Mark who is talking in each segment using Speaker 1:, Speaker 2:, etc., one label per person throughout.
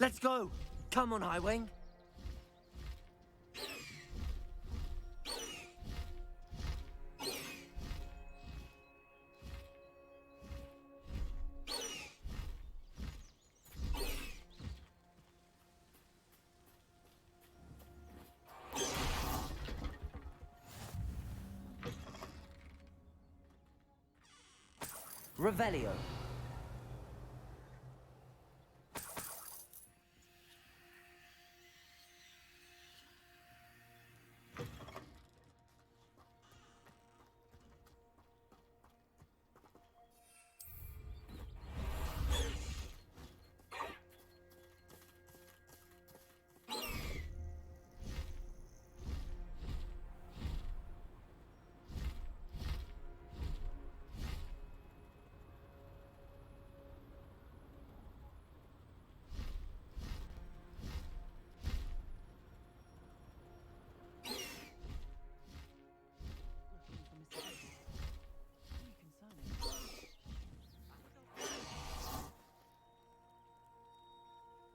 Speaker 1: Let's go! Come on, Highwing! Revelio.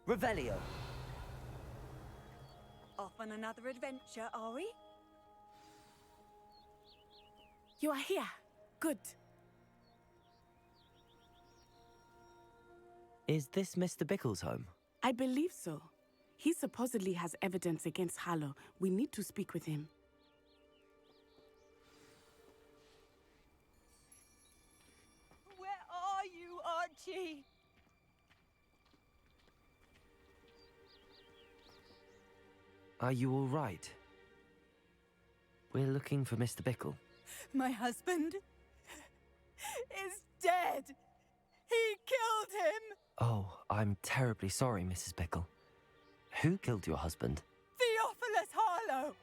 Speaker 1: Revelio.
Speaker 2: Off on another adventure, are we?
Speaker 3: You are here. Good.
Speaker 1: Is this Mr. Bickle's home?
Speaker 3: I believe so. He supposedly has evidence against Harlow. We need to speak with him.
Speaker 2: Where are you, Archie?
Speaker 1: Are you all right? We're looking for Mr. Bickle.
Speaker 2: My husband is dead. He killed him.
Speaker 1: Oh, I'm terribly sorry, Mrs. Bickle. Who killed your husband?
Speaker 2: Theophilus Harlow.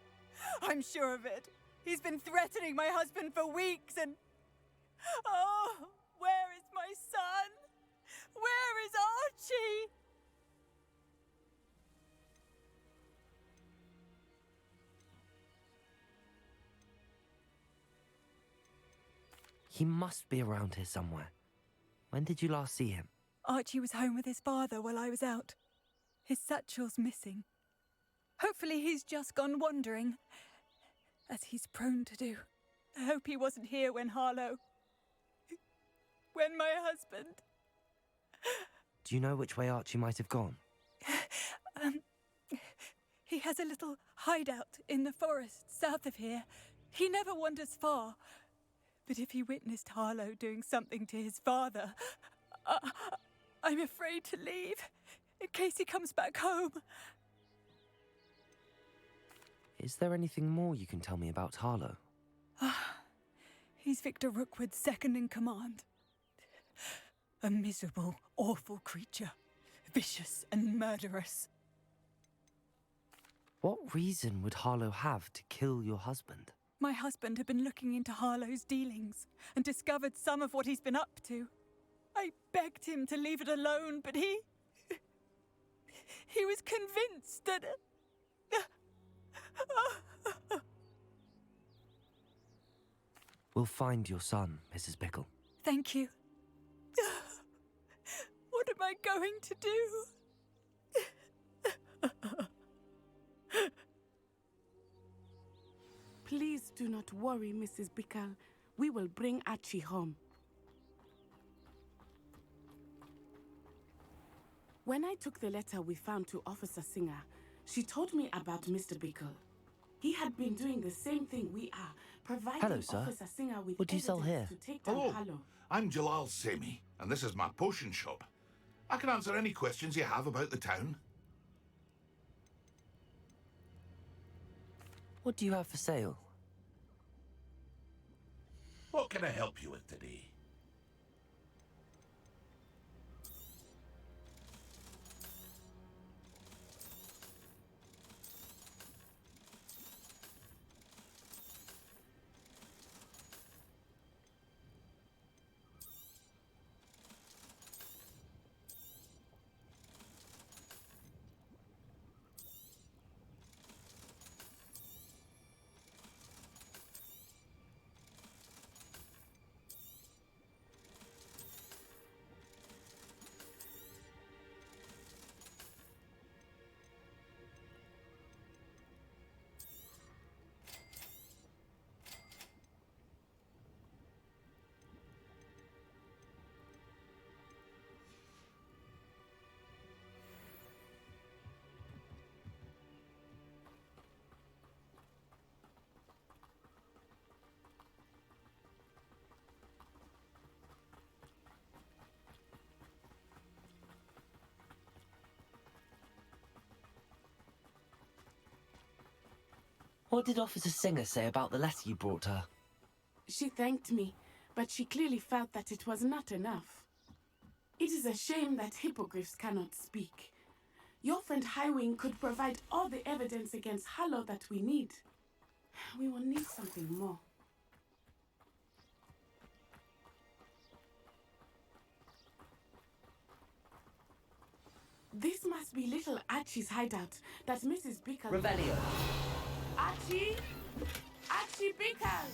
Speaker 2: I'm sure of it. He's been threatening my husband for weeks and... Oh, where is my son? Where is Archie?
Speaker 1: He must be around here somewhere. When did you last see him?
Speaker 2: Archie was home with his father while I was out. His satchel's missing. Hopefully he's just gone wandering, as he's prone to do. I hope he wasn't here when Harlow... when my husband...
Speaker 1: Do you know which way Archie might have gone?
Speaker 2: He has a little hideout in the forest south of here. He never wanders far. But if he witnessed Harlow doing something to his father, I'm afraid to leave, in case he comes back home.
Speaker 1: Is there anything more you can tell me about Harlow?
Speaker 2: He's Victor Rookwood's second in command. A miserable, awful creature, vicious and murderous.
Speaker 1: What reason would Harlow have to kill your husband?
Speaker 2: My husband had been looking into Harlow's dealings and discovered some of what he's been up to. I begged him to leave it alone, but he was convinced that...
Speaker 1: We'll find your son, Mrs. Bickle.
Speaker 2: Thank you. What am I going to do?
Speaker 3: Please do not worry, Mrs. Bickle. We will bring Archie home. When I took the letter we found to Officer Singer, she told me about Mr. Bickle. He had been doing the same thing we are, providing
Speaker 1: Hello, sir.
Speaker 3: Officer Singer with
Speaker 1: What do you sell
Speaker 3: evidence
Speaker 1: here?
Speaker 3: to take down
Speaker 4: Hello,
Speaker 3: Harlow.
Speaker 4: I'm Jalal Semi, and this is my potion shop. I can answer any questions you have about the town.
Speaker 1: What do you have for sale?
Speaker 4: What can I help you with today?
Speaker 1: What did Officer Singer say about the letter you brought her?
Speaker 3: She thanked me, but she clearly felt that it was not enough. It is a shame that hippogriffs cannot speak. Your friend Highwing could provide all the evidence against Harlow that we need. We will need something more. This must be little Archie's hideout that Mrs. Bickle...
Speaker 1: Revelio.
Speaker 3: Archie! Archie Bickle!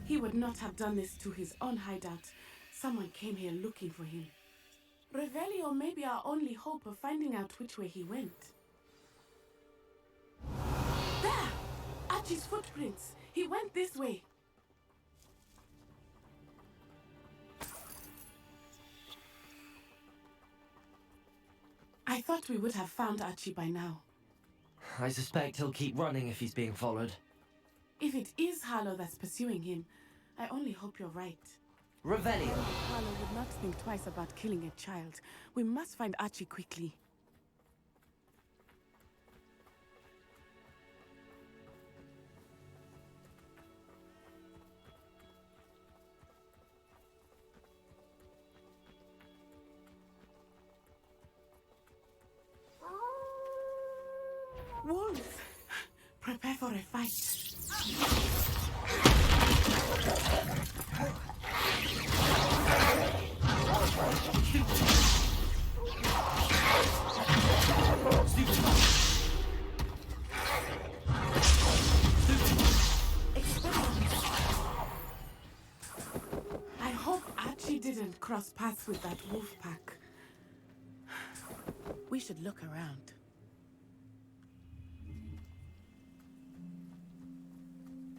Speaker 3: He would not have done this to his own hideout. Someone came here looking for him. Revelio may be our only hope of finding out which way he went. There! Archie's footprints. He went this way. I thought we would have found Archie by now.
Speaker 1: I suspect he'll keep running if he's being followed.
Speaker 3: If it is Harlow that's pursuing him, I only hope you're right.
Speaker 1: Revelio.
Speaker 3: Harlow would not think twice about killing a child. We must find Archie quickly. Wolves! Prepare for a fight. I hope Archie didn't cross paths with that wolf pack. We should look around.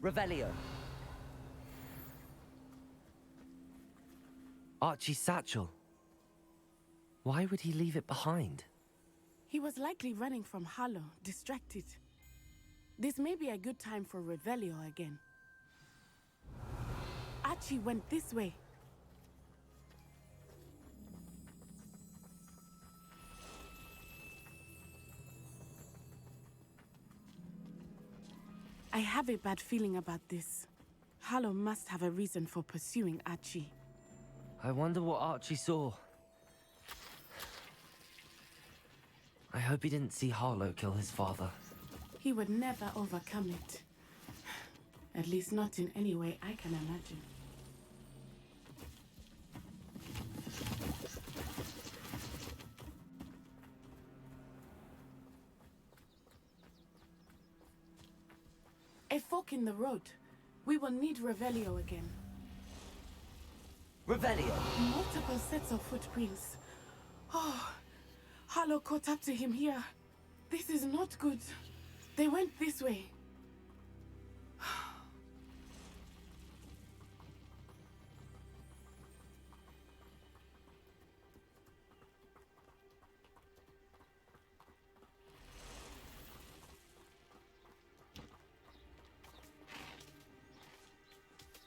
Speaker 1: Revelio. Archie's satchel. Why would he leave it behind?
Speaker 3: He was likely running from Harlow, distracted. This may be a good time for Revelio again. Archie went this way. I have a bad feeling about this. Harlow must have a reason for pursuing Archie.
Speaker 1: I wonder what Archie saw. I hope he didn't see Harlow kill his father.
Speaker 3: He would never overcome it. At least not in any way I can imagine. A fork in the road. We will need Revelio again.
Speaker 1: Revelio!
Speaker 3: Multiple sets of footprints. Oh, Harlow caught up to him here. This is not good. They went this way.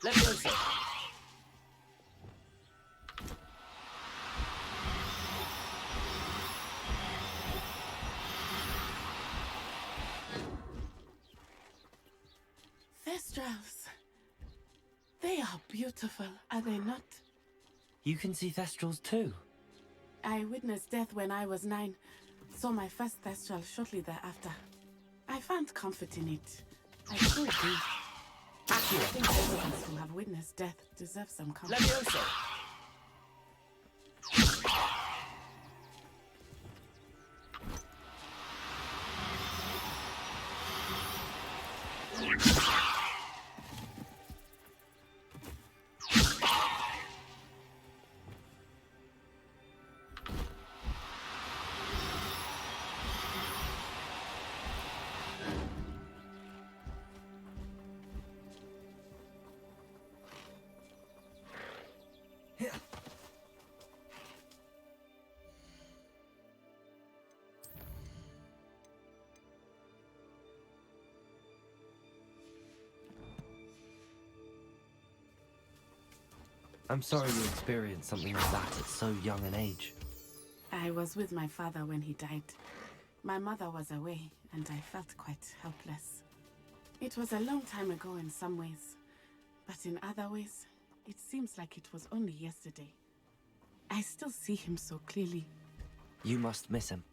Speaker 1: Leviosa!
Speaker 3: Thestrals. They are beautiful, are they not?
Speaker 1: You can see Thestrals too.
Speaker 3: I witnessed death when I was 9. Saw my first Thestral shortly thereafter. I found comfort in it. I still do. I think everyone who have witnessed death deserve some comfort.
Speaker 1: Leviosa! I'm sorry you experienced something like that at so young an age.
Speaker 3: I was with my father when he died. My mother was away, and I felt quite helpless. It was a long time ago in some ways, but in other ways, it seems like it was only yesterday. I still see him so clearly.
Speaker 1: You must miss him.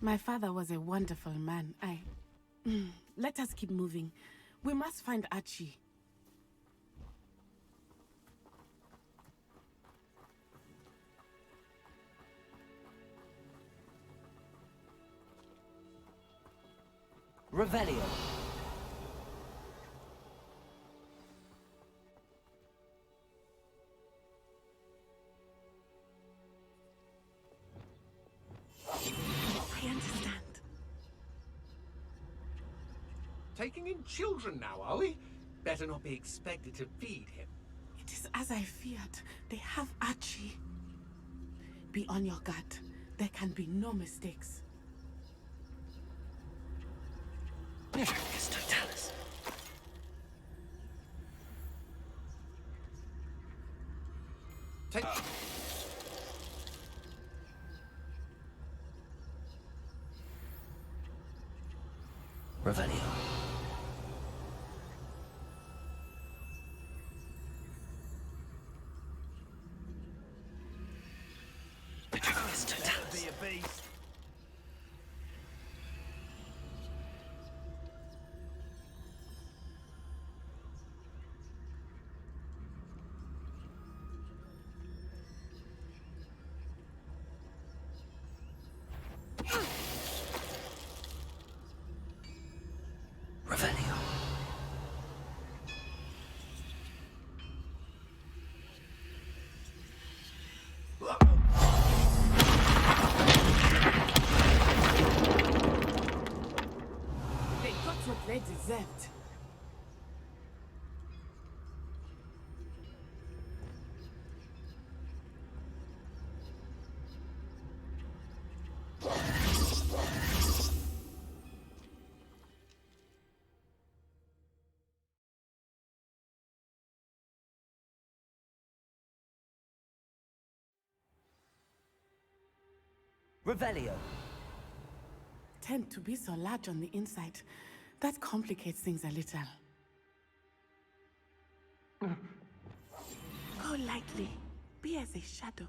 Speaker 3: My father was a wonderful man. Let us keep moving. We must find Archie.
Speaker 1: Revelio.
Speaker 3: I understand.
Speaker 5: Taking in children now, are we? Better not be expected to feed him.
Speaker 3: It is as I feared. They have Archie. Be on your guard. There can be no mistakes.
Speaker 1: Totalis.
Speaker 5: Take...
Speaker 1: Revelio. Totalis.
Speaker 5: Be a beast.
Speaker 1: Revelio.
Speaker 3: They got what they deserved.
Speaker 1: Revelio.
Speaker 3: Tend to be so large on the inside. That complicates things a little. Go lightly. Be as a shadow.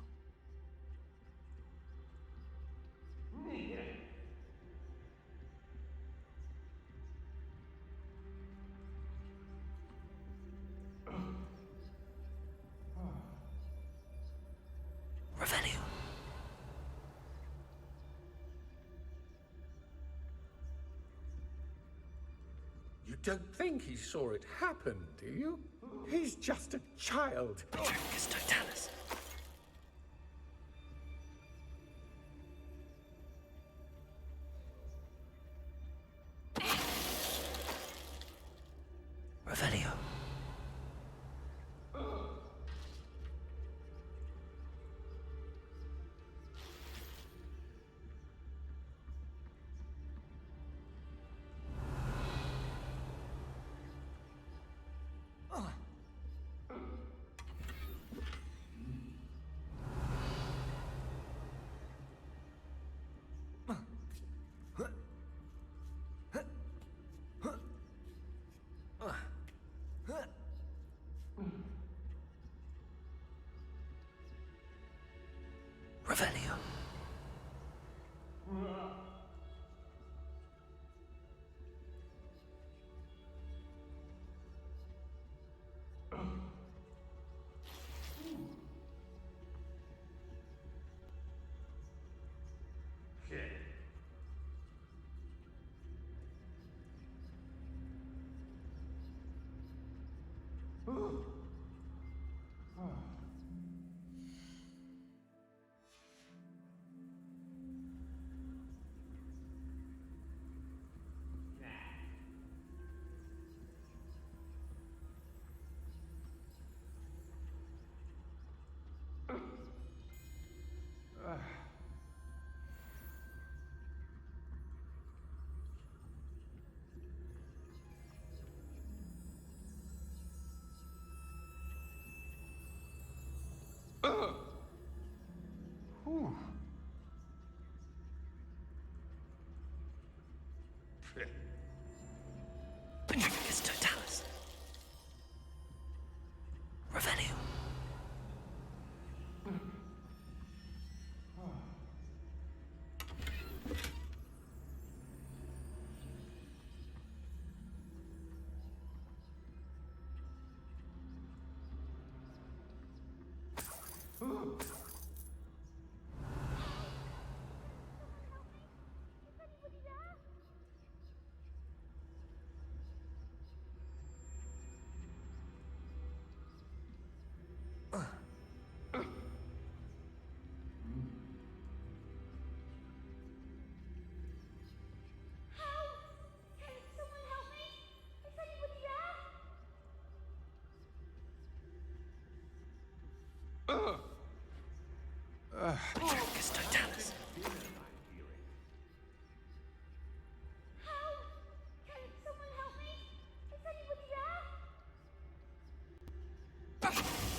Speaker 1: Revelio.
Speaker 5: You don't think he saw it happen, do you? He's just a child.
Speaker 1: Totalis. Revelio. Revelio.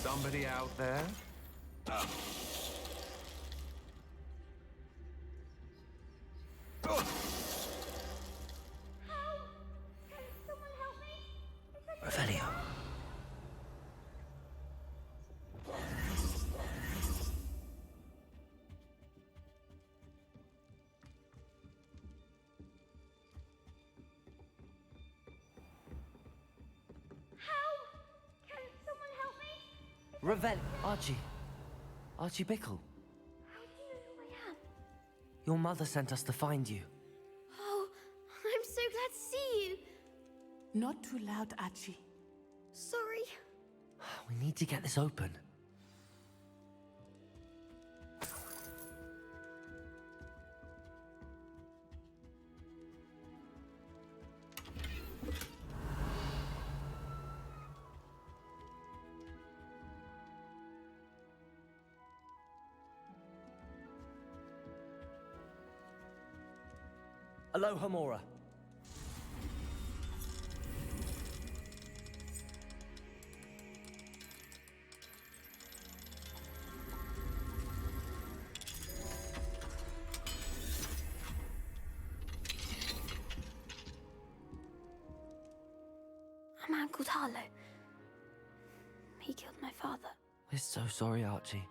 Speaker 1: Somebody out there? Revelio. Revel, Archie. Archie Bickle.
Speaker 6: How do you know who I am?
Speaker 1: Your mother sent us to find you.
Speaker 6: Oh, I'm so glad to see you.
Speaker 3: Not too loud, Archie.
Speaker 6: Sorry.
Speaker 1: We need to get this open. Aloha Mora.
Speaker 6: A man called Harlow. He killed my father.
Speaker 1: We're so sorry, Archie.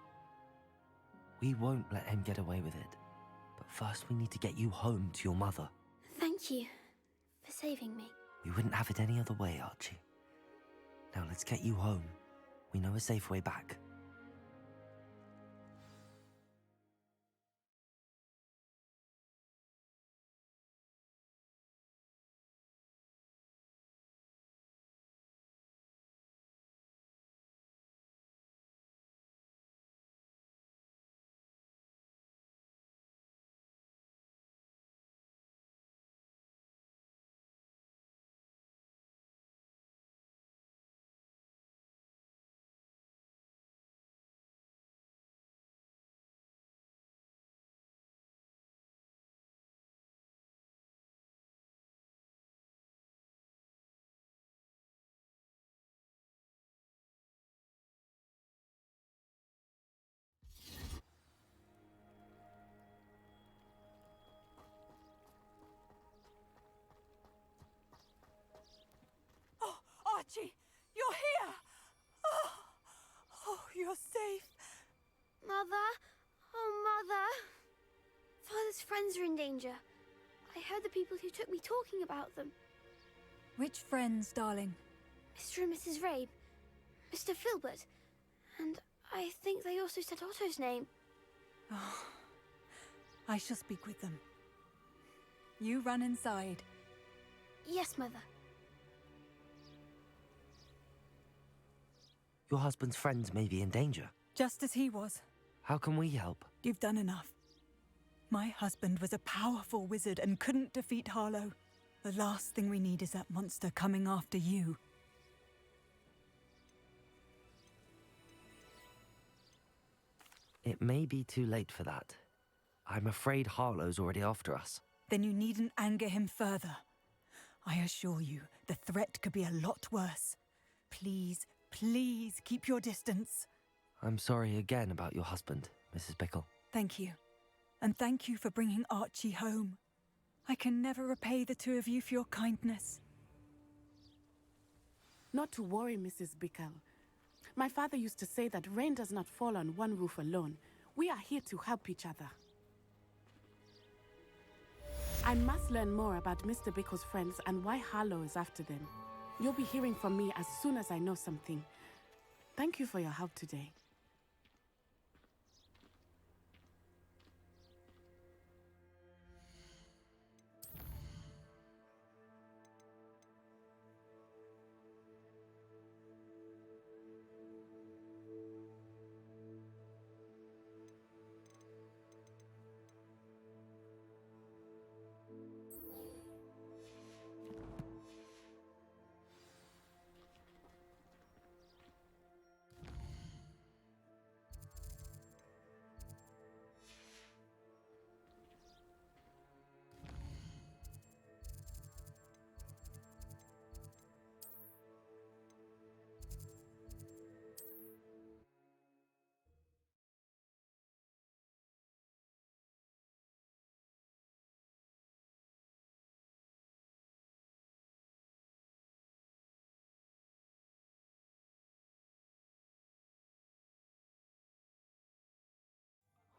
Speaker 1: We won't let him get away with it. But first we need to get you home to your mother.
Speaker 6: Thank you for saving me.
Speaker 1: We wouldn't have it any other way, Archie. Now let's get you home. We know a safe way back.
Speaker 2: Archie, you're here! Oh, you're safe.
Speaker 6: Mother! Oh, Mother! Father's friends are in danger. I heard the people who took me talking about them.
Speaker 2: Which friends, darling?
Speaker 6: Mr. and Mrs. Rabe, Mr. Filbert, and I think they also said Otto's name.
Speaker 2: Oh, I shall speak with them. You run inside.
Speaker 6: Yes, Mother.
Speaker 1: Your husband's friends may be in danger.
Speaker 2: Just as he was.
Speaker 1: How can we help?
Speaker 2: You've done enough. My husband was a powerful wizard and couldn't defeat Harlow. The last thing we need is that monster coming after you.
Speaker 1: It may be too late for that. I'm afraid Harlow's already after us.
Speaker 2: Then you needn't anger him further. I assure you, the threat could be a lot worse. Please, please keep your distance.
Speaker 1: I'm sorry again about your husband, Mrs. Bickle.
Speaker 2: Thank you. And thank you for bringing Archie home. I can never repay the two of you for your kindness.
Speaker 3: Not to worry, Mrs. Bickle. My father used to say that rain does not fall on one roof alone. We are here to help each other. I must learn more about Mr. Bickle's friends and why Harlow is after them. You'll be hearing from me as soon as I know something. Thank you for your help today.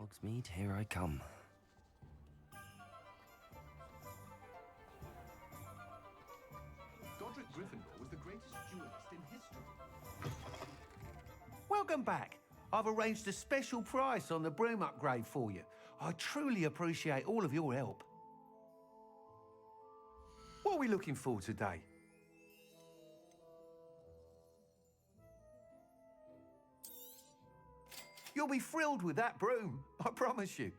Speaker 1: Hogsmeade, here I come.
Speaker 7: Godric Gryffindor was the greatest duelist in history.
Speaker 8: Welcome back. I've arranged a special price on the broom upgrade for you. I truly appreciate all of your help. What are we looking for today? You'll be thrilled with that broom, I promise you.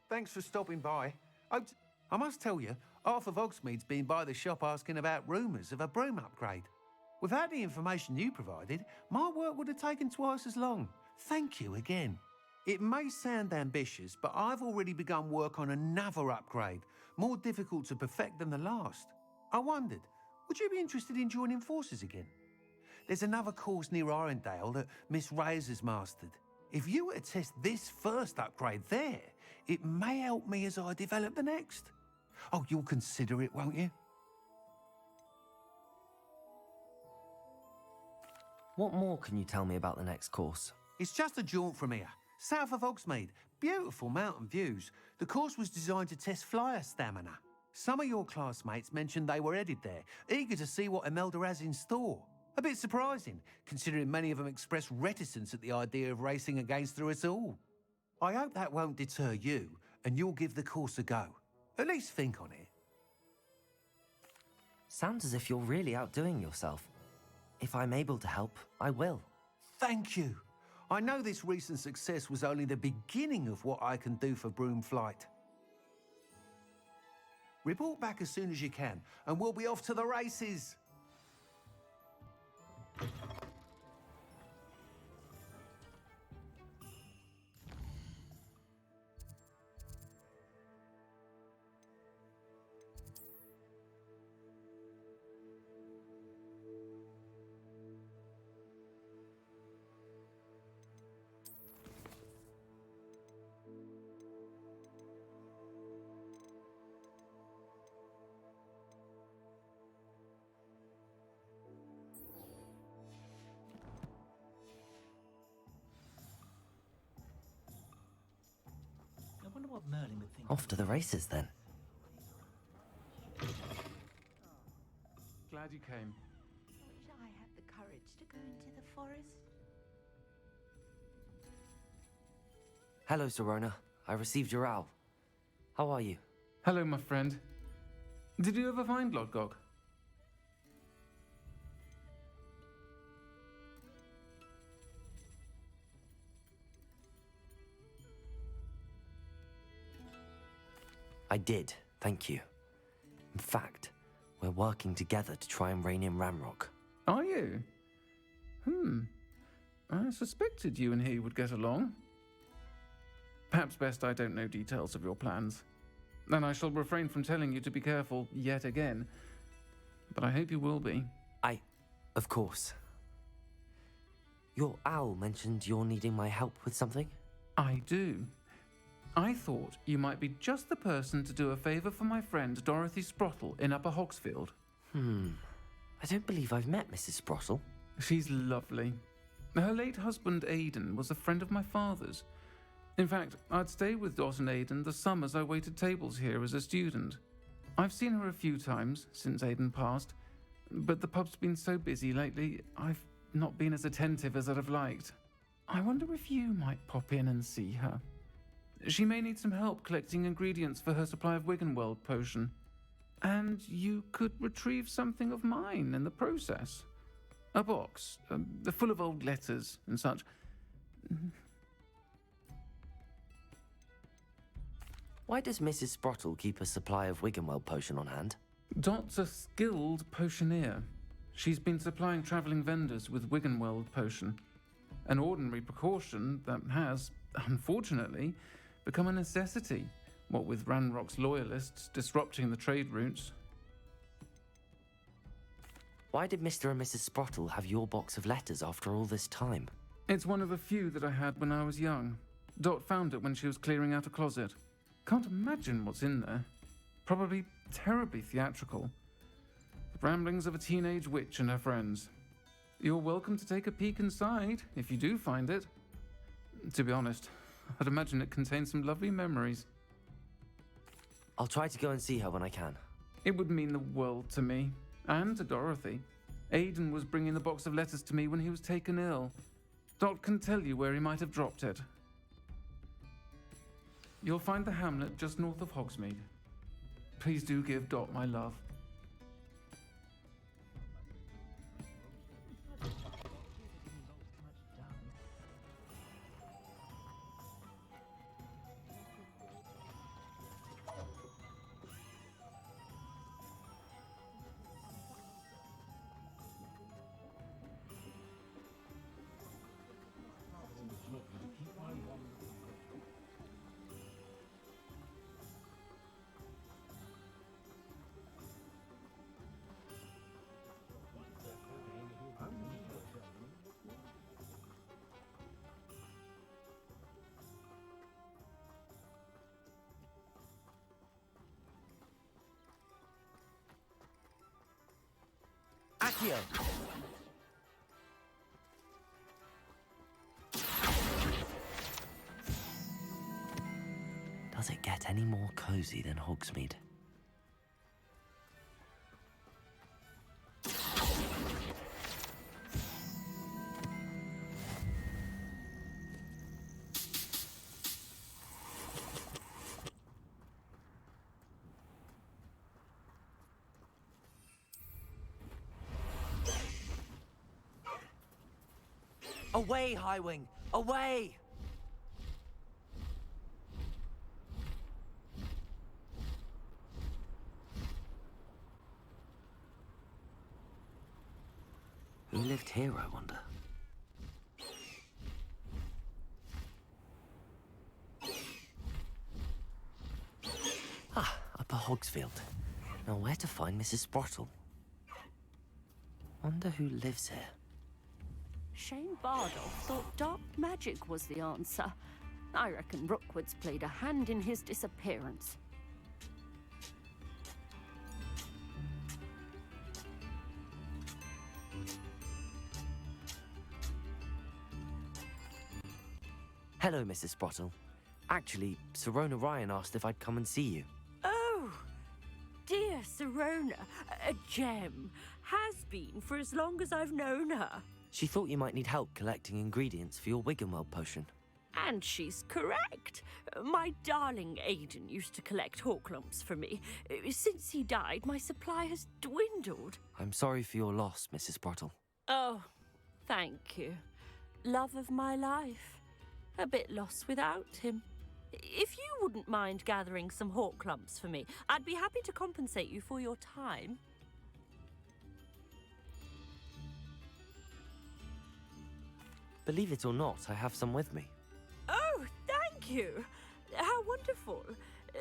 Speaker 8: Thanks for stopping by. I must tell you, half of Hogsmeade's been by the shop asking about rumours of a broom upgrade. Without the information you provided, my work would have taken twice as long. Thank you again. It may sound ambitious, but I've already begun work on another upgrade, more difficult to perfect than the last. I wondered, would you be interested in joining forces again? There's another course near Arendelle that Miss Reyes has mastered. If you were to test this first upgrade there, it may help me as I develop the next. Oh, you'll consider it, won't you?
Speaker 1: What more can you tell me about the next course?
Speaker 8: It's just a jaunt from here, south of Hogsmeade. Beautiful mountain views. The course was designed to test flyer stamina. Some of your classmates mentioned they were headed there, eager to see what Imelda has in store. A bit surprising, considering many of them expressed reticence at the idea of racing against her at all. I hope that won't deter you, and you'll give the course a go. At least think on it.
Speaker 1: Sounds as if you're really outdoing yourself. If I'm able to help, I will.
Speaker 8: Thank you. I know this recent success was only the beginning of what I can do for broom flight. Report back as soon as you can, and we'll be off to the races.
Speaker 9: I wonder what Merlin would think.
Speaker 1: Off to the races, then.
Speaker 10: Glad you came.
Speaker 11: Wish I had the courage to go into the forest.
Speaker 1: Hello, Serona. I received your owl. How are you?
Speaker 10: Hello, my friend. Did you ever find Lodgok?
Speaker 1: I did, thank you. In fact, we're working together to try and rein in Ranrock.
Speaker 10: Are you? I suspected you and he would get along. Perhaps best I don't know details of your plans. And I shall refrain from telling you to be careful yet again. But I hope you will be.
Speaker 1: Of course. Your owl mentioned you're needing my help with something?
Speaker 10: I do. I thought you might be just the person to do a favour for my friend Dorothy Sprottle in Upper Hogsfield.
Speaker 1: I don't believe I've met Mrs. Sprottle.
Speaker 10: She's lovely. Her late husband Aidan was a friend of my father's. In fact, I'd stay with Dot and Aidan the summers I waited tables here as a student. I've seen her a few times since Aidan passed, but the pub's been so busy lately, I've not been as attentive as I'd have liked. I wonder if you might pop in and see her. She may need some help collecting ingredients for her supply of Wiggenweld potion. And you could retrieve something of mine in the process. A box, full of old letters and such.
Speaker 1: Why does Mrs. Sprottle keep a supply of Wiggenweld potion on hand?
Speaker 10: Dot's a skilled potioneer. She's been supplying travelling vendors with Wiggenweld potion. An ordinary precaution that has, unfortunately, become a necessity, what with Ranrock's loyalists disrupting the trade routes.
Speaker 1: Why did Mr. and Mrs. Sprottle have your box of letters after all this time?
Speaker 10: It's one of a few that I had when I was young. Dot found it when she was clearing out a closet. Can't imagine what's in there. Probably terribly theatrical. The ramblings of a teenage witch and her friends. You're welcome to take a peek inside, if you do find it. To be honest, I'd imagine it contains some lovely memories.
Speaker 1: I'll try to go and see her when I can.
Speaker 10: It would mean the world to me, and to Dorothy. Aidan was bringing the box of letters to me when he was taken ill. Dot can tell you where he might have dropped it. You'll find the hamlet just north of Hogsmeade. Please do give Dot my love.
Speaker 1: Accio! Does it get any more cozy than Hogsmeade? Away, Highwing! Away! Who lived here, I wonder? Ah, Upper Hogsfield. Now where to find Mrs. Sprottle? Wonder who lives here.
Speaker 12: Shane Bardolph thought dark magic was the answer. I reckon Rookwood's played a hand in his disappearance.
Speaker 1: Hello, Mrs. Sprottle. Actually, Sirona Ryan asked if I'd come and see you.
Speaker 12: Oh, dear Sirona, a gem. Has been for as long as I've known her.
Speaker 1: She thought you might need help collecting ingredients for your Wiggenweld potion.
Speaker 12: And she's correct. My darling Aidan used to collect Horklumps for me. Since he died, my supply has dwindled.
Speaker 1: I'm sorry for your loss, Mrs. Sprottle.
Speaker 12: Oh, thank you. Love of my life. A bit lost without him. If you wouldn't mind gathering some Horklumps for me, I'd be happy to compensate you for your time.
Speaker 1: Believe it or not, I have some with me.
Speaker 12: Oh, thank you! How wonderful.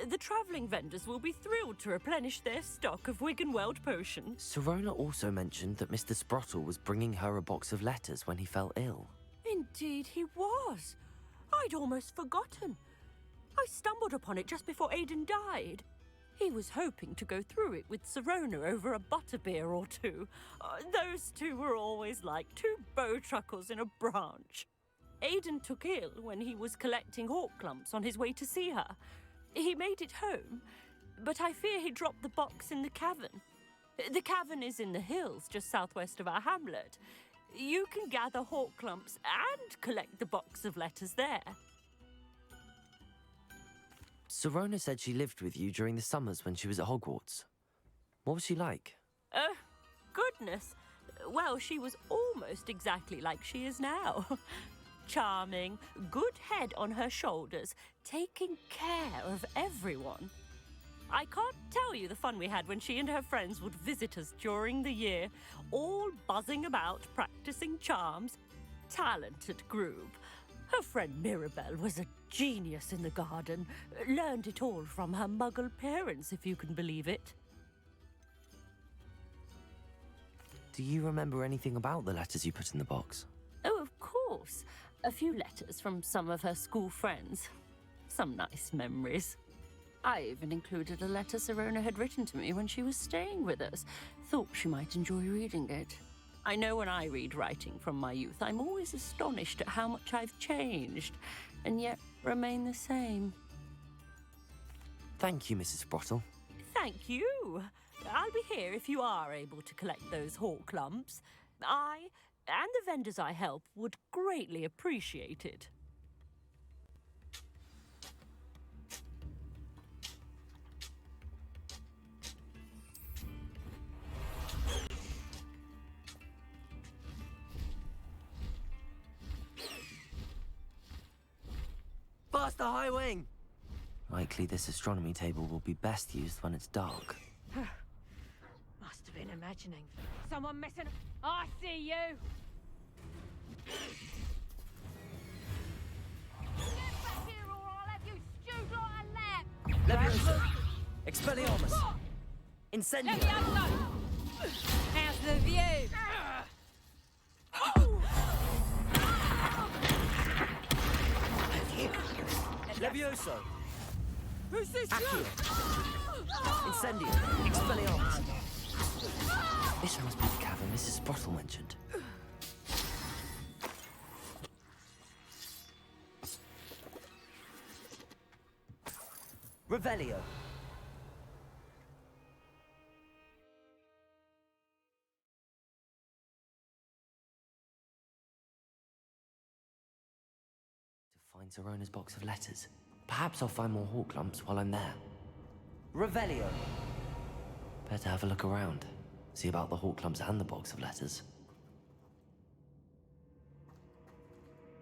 Speaker 12: The travelling vendors will be thrilled to replenish their stock of Wiggenweld potions.
Speaker 1: Sirona also mentioned that Mr. Sprottle was bringing her a box of letters when he fell ill.
Speaker 12: Indeed he was. I'd almost forgotten. I stumbled upon it just before Aidan died. He was hoping to go through it with Sirona over a butterbeer or two. Those two were always like two bowtruckles in a branch. Aidan took ill when he was collecting Horklumps on his way to see her. He made it home, but I fear he dropped the box in the cavern. The cavern is in the hills just southwest of our hamlet. You can gather Horklumps and collect the box of letters there.
Speaker 1: Sirona said she lived with you during the summers when she was at Hogwarts. What was she like?
Speaker 12: Goodness. Well, she was almost exactly like she is now. Charming, good head on her shoulders, taking care of everyone. I can't tell you the fun we had when she and her friends would visit us during the year, all buzzing about, practicing charms. Talented group. Her friend Mirabelle was a genius in the garden. Learned it all from her muggle parents, if you can believe it.
Speaker 1: Do you remember anything about the letters you put in the box?
Speaker 12: Oh, of course. A few letters from some of her school friends. Some nice memories. I even included a letter Sirona had written to me when she was staying with us. Thought she might enjoy reading it. I know when I read writing from my youth, I'm always astonished at how much I've changed, and yet remain the same.
Speaker 1: Thank you, Mrs. Sprottle.
Speaker 12: Thank you. I'll be here if you are able to collect those hawk lumps. I, and the vendors I help, would greatly appreciate it.
Speaker 1: Faster, High Wing! Likely this astronomy table will be best used when it's dark.
Speaker 11: Must have been imagining. Someone messing. I see you! Get back here or I'll have you stewed like a lamb!
Speaker 1: Leviosa! Expelliarmus! Incendio!
Speaker 11: How's the view?
Speaker 1: Levioso!
Speaker 11: Who's this?
Speaker 1: Incendio! Expelliarmus! This must be the cavern Mrs. Sprottle mentioned. Revelio! Find Zerona's box of letters. Perhaps I'll find more hawk lumps while I'm there. Revelio! Better have a look around. See about the hawk lumps and the box of letters.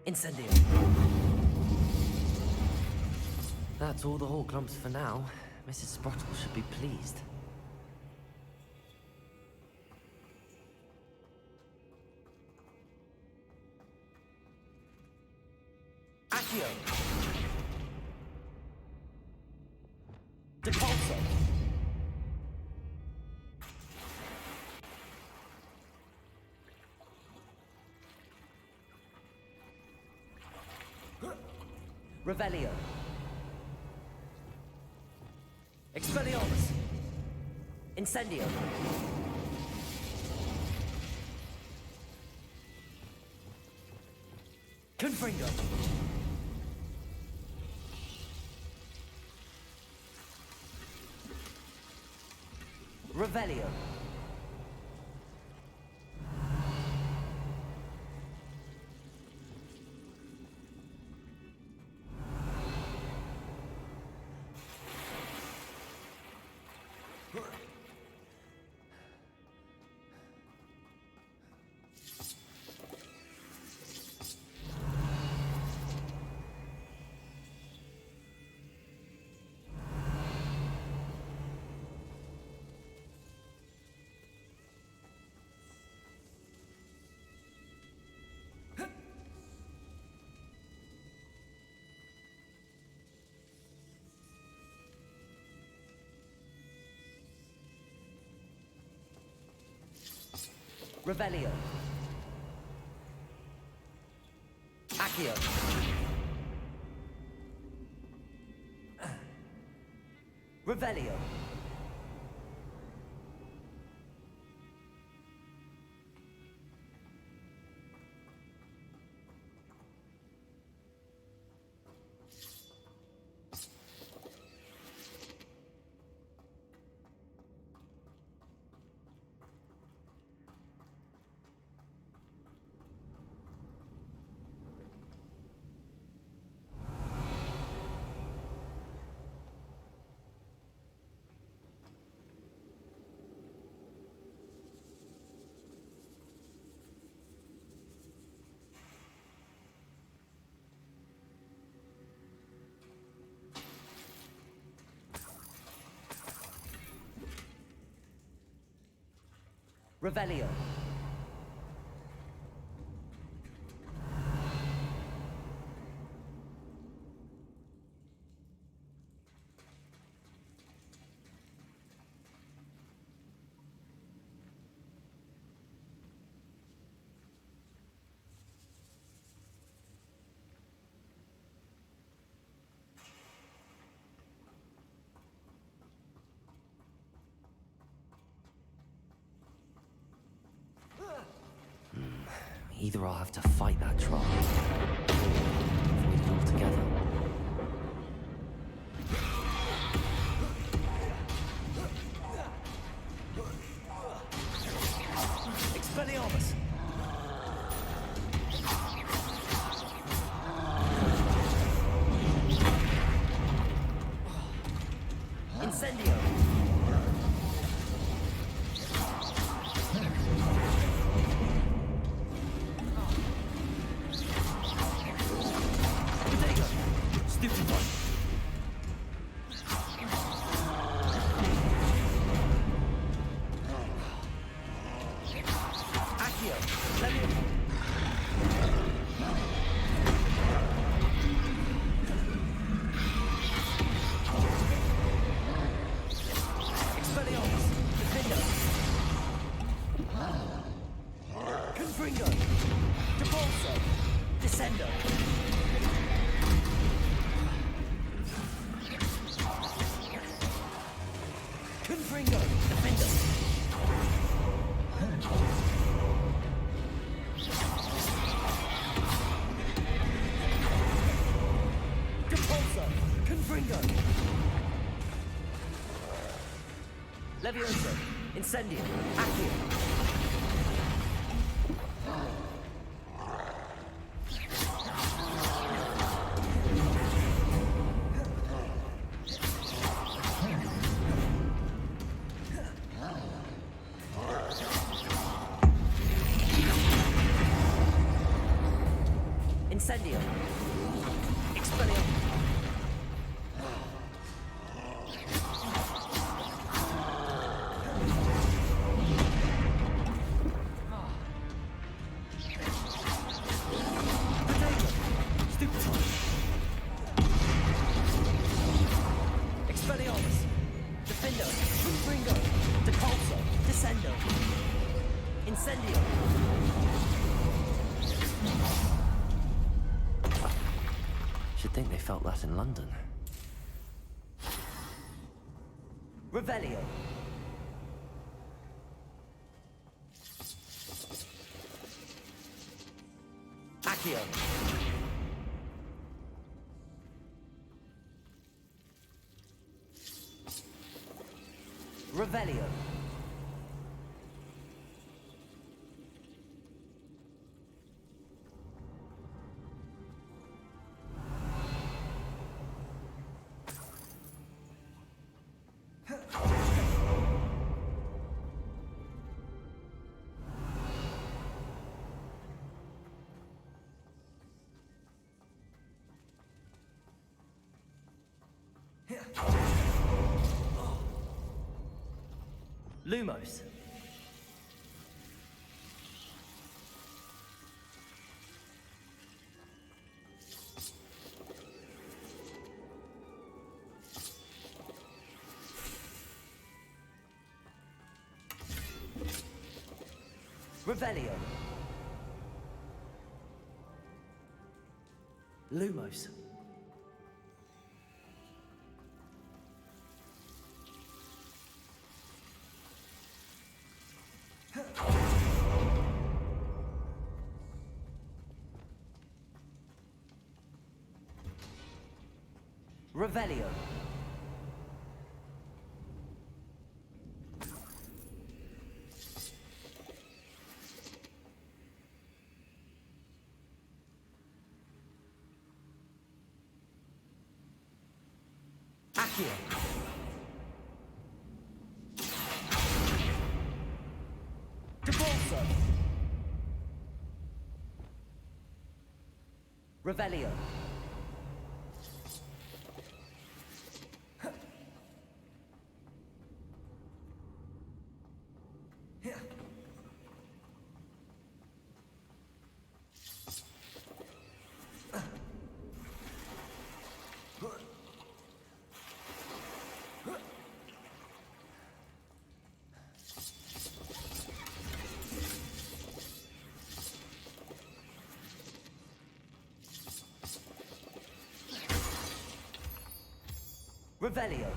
Speaker 1: Incendio! That's all the hawk lumps for now. Mrs. Sprottle should be pleased. Accio! Depulso! Revelio! Expelliarmus! Incendio! Confringo! Revelio! Revelio! Accio! Revelio! Revelio! Either I'll have to fight that troll, or avoid it altogether. Expelliarmus! Incendio! Levioso, Incendio, Accio. Incendio, Expelliarmus. Should think they felt that in London. Revelio. Accio. Revelio. Lumos. Revelio. Lumos. Revelio. Accio. Debolso. Revelio. Revelio.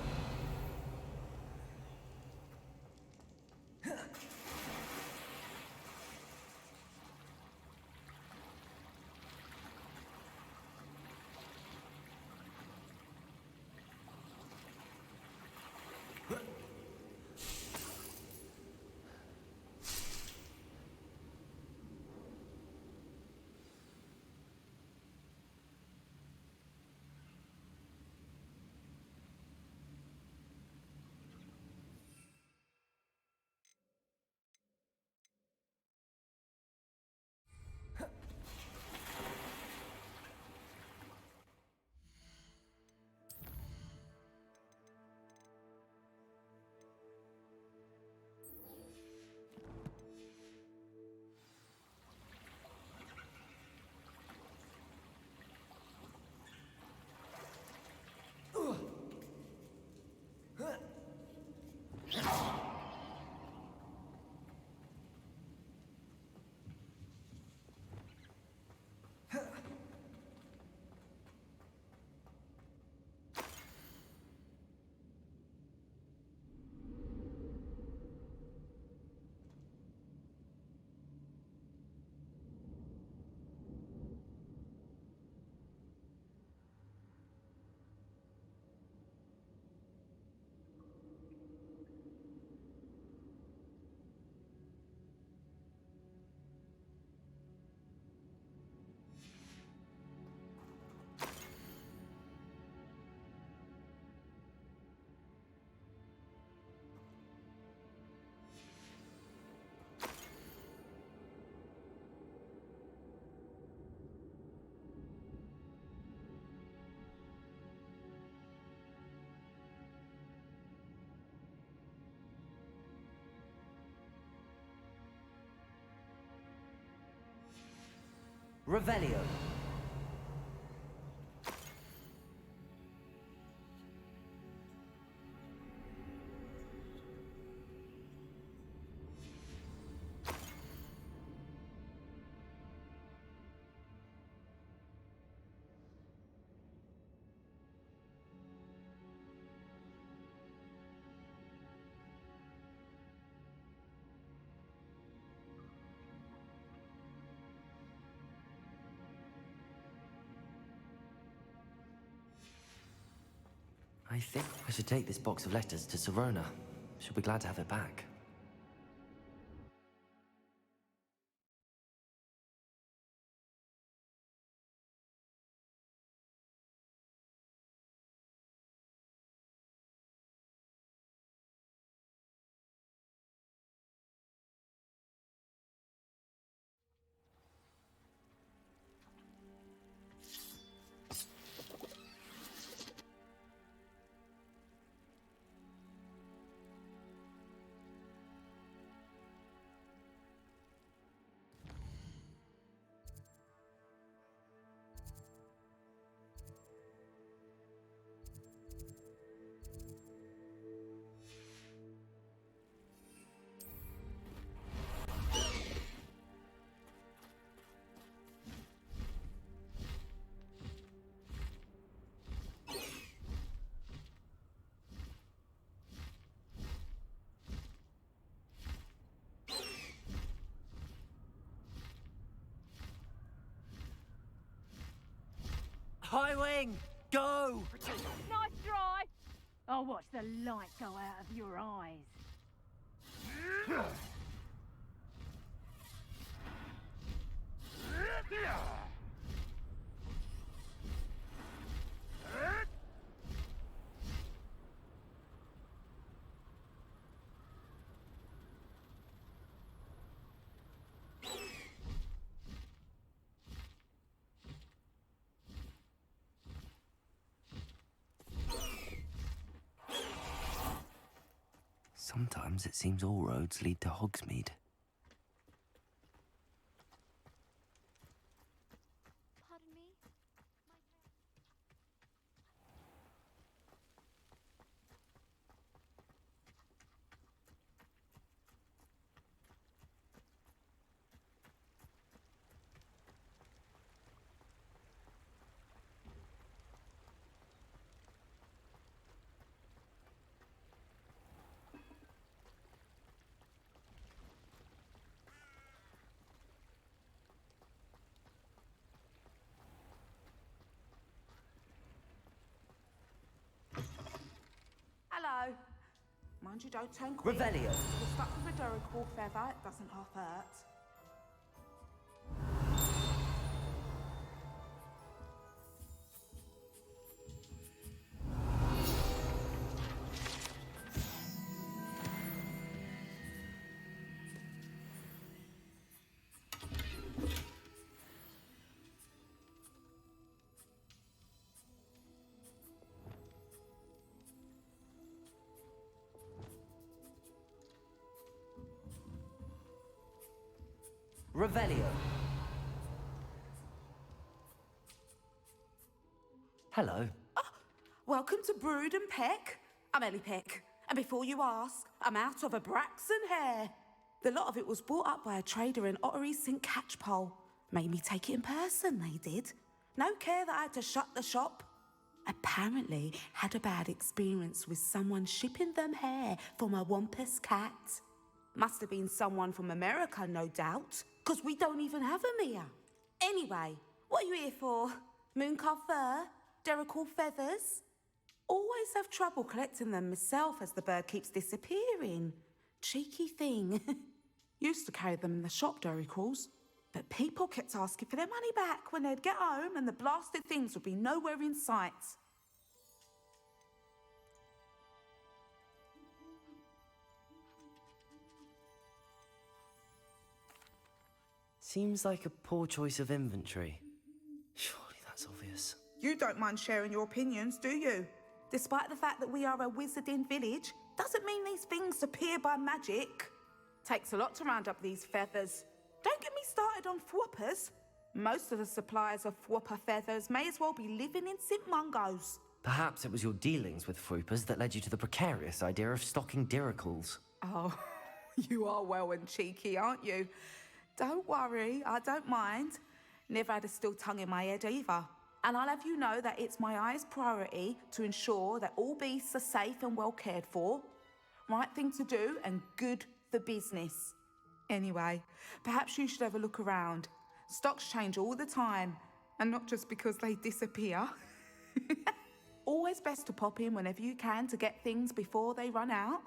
Speaker 1: Revelio. I think I should take this box of letters to Sirona. She'll be glad to have it back.
Speaker 13: High wing, go!
Speaker 11: Nice try! I'll watch the light go out of your eyes.
Speaker 1: Sometimes it seems all roads lead to Hogsmeade.
Speaker 6: Pardon me?
Speaker 14: Hello. Mind you don't turn quick.
Speaker 1: Revelio.
Speaker 14: If you're stuck with a Duracell feather, it doesn't half hurt.
Speaker 1: Revelio. Hello.
Speaker 14: Welcome to Brood and Peck. I'm Ellie Peck. And before you ask, I'm out of a Braxton hair. The lot of it was bought up by a trader in Ottery St. Catchpole. Made me take it in person, they did. No care that I had to shut the shop. Apparently had a bad experience with someone shipping them hair for my Wampus cat. Must have been someone from America, no doubt, because we don't even have them here. Anyway, what are you here for? Mooncarved fur? Duracell feathers? Always have trouble collecting them myself as the bird keeps disappearing. Cheeky thing. Used to carry them in the shop, Duracells, but people kept asking for their money back when they'd get home and the blasted things would be nowhere in sight.
Speaker 1: Seems like a poor choice of inventory. Surely that's obvious.
Speaker 14: You don't mind sharing your opinions, do you? Despite the fact that we are a wizarding village, doesn't mean these things appear by magic. Takes a lot to round up these feathers. Don't get me started on thwoppers. Most of the suppliers of Whopper feathers may as well be living in St. Mungo's.
Speaker 1: Perhaps it was your dealings with Froopers that led you to the precarious idea of stocking diracles.
Speaker 14: Oh, you are well and cheeky, aren't you? Don't worry, I don't mind. Never had a still tongue in my head either. And I'll have you know that it's my highest priority to ensure that all beasts are safe and well cared for. Right thing to do and good for business. Anyway, perhaps you should have a look around. Stocks change all the time, and not just because they disappear. Always best to pop in whenever you can to get things before they run out.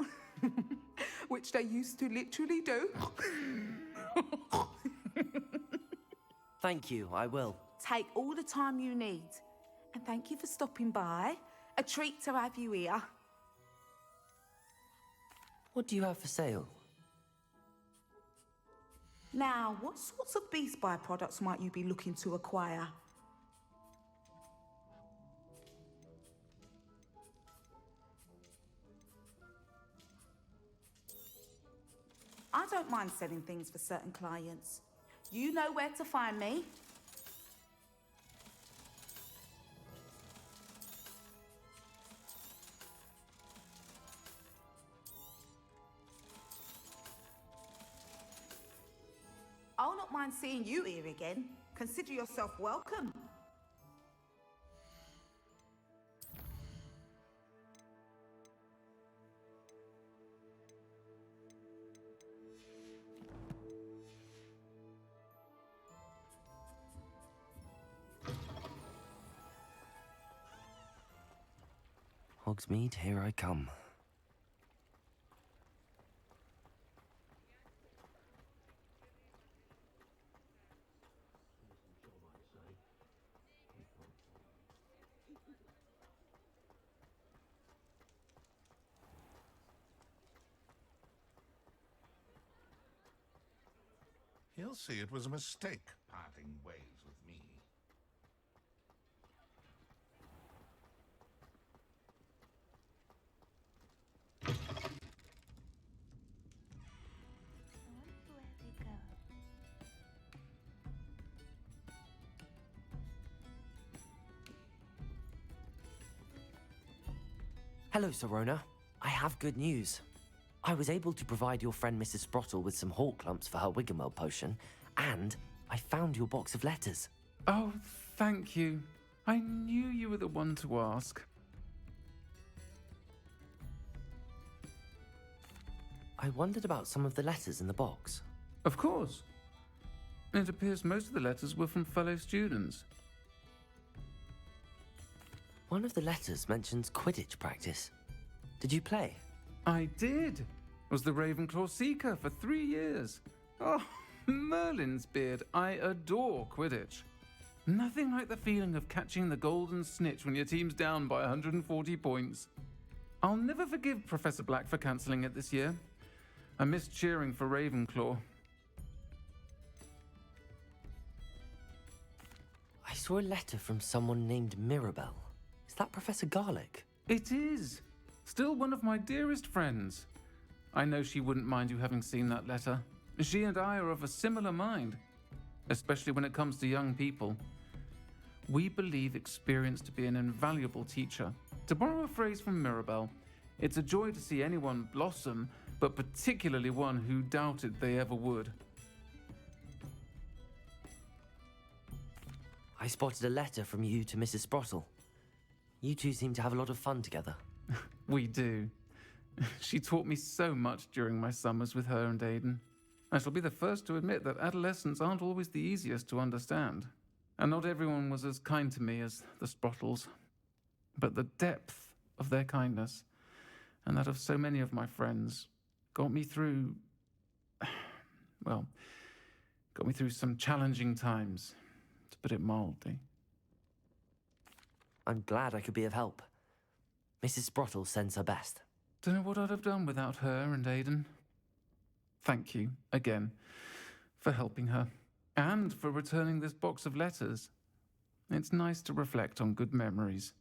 Speaker 14: Which they used to literally do.
Speaker 1: Thank you, I will.
Speaker 14: Take all the time you need. And thank you for stopping by. A treat to have you here.
Speaker 1: What do you have for sale?
Speaker 14: Now, what sorts of beast byproducts might you be looking to acquire? I don't mind selling things for certain clients. You know where to find me. I'll not mind seeing you here again. Consider yourself welcome.
Speaker 1: Hogsmeade, here I come.
Speaker 4: He'll see it was a mistake, parting ways with me.
Speaker 1: Hello, Serona. I have good news. I was able to provide your friend Mrs. Sprottle with some hawk lumps for her Wiggenweld potion, and I found your box of letters.
Speaker 10: Oh, thank you. I knew you were the one to ask.
Speaker 1: I wondered about some of the letters in the box.
Speaker 10: Of course. It appears most of the letters were from fellow students.
Speaker 1: One of the letters mentions Quidditch practice. Did you play?
Speaker 10: I did. Was the Ravenclaw Seeker for 3 years. Oh, Merlin's beard. I adore Quidditch. Nothing like the feeling of catching the golden snitch when your team's down by 140 points. I'll never forgive Professor Black for cancelling it this year. I missed cheering for Ravenclaw.
Speaker 1: I saw a letter from someone named Mirabelle. Is that Professor Garlick?
Speaker 10: It is. Still one of my dearest friends. I know she wouldn't mind you having seen that letter. She and I are of a similar mind, especially when it comes to young people. We believe experience to be an invaluable teacher. To borrow a phrase from Mirabelle, it's a joy to see anyone blossom, but particularly one who doubted they ever would.
Speaker 1: I spotted a letter from you to Mrs. Sprottle. You two seem to have a lot of fun together.
Speaker 10: We do. She taught me so much during my summers with her and Aidan. I shall be the first to admit that adolescents aren't always the easiest to understand. And not everyone was as kind to me as the Sprottles. But the depth of their kindness, and that of so many of my friends, got me through... well, got me through some challenging times, to put it mildly.
Speaker 1: I'm glad I could be of help. Mrs. Sprottle sends her best.
Speaker 10: Don't know what I'd have done without her and Aidan. Thank you, again, for helping her, and for returning this box of letters. It's nice to reflect on good memories.